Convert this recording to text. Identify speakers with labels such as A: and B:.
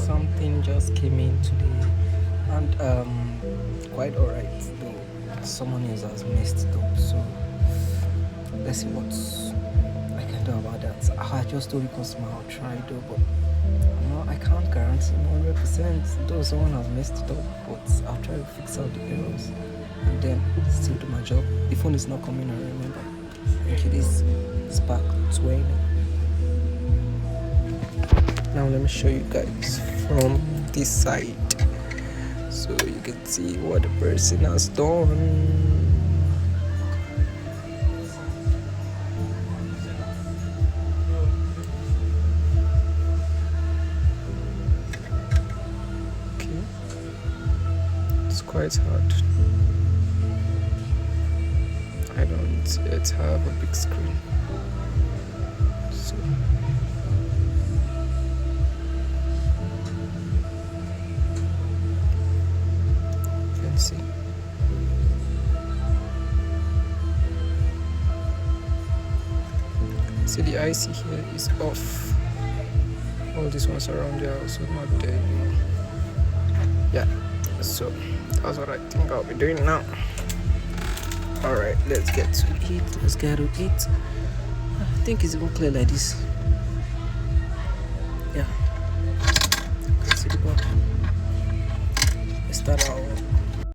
A: something just came in today, and quite alright though. Someone else has messed it up, so let's see what I can do about that. I just told the customer I'll try though, but I can't guarantee 100%. Though someone has messed it up, but I'll try to fix out the errors and then still do my job. The phone is not coming, I remember. Okay, this is back to where. Now let me show you guys from this side so you can see what the person has done. Okay, it's quite hard. I don't yet have a big screen, so see. See, the IC here is off. All these ones around there are also not there anymore. Yeah, so that's what I think I'll be doing now. Alright, let's get to it. I think it's even clear like this. Yeah, let's see the button. Let's start out.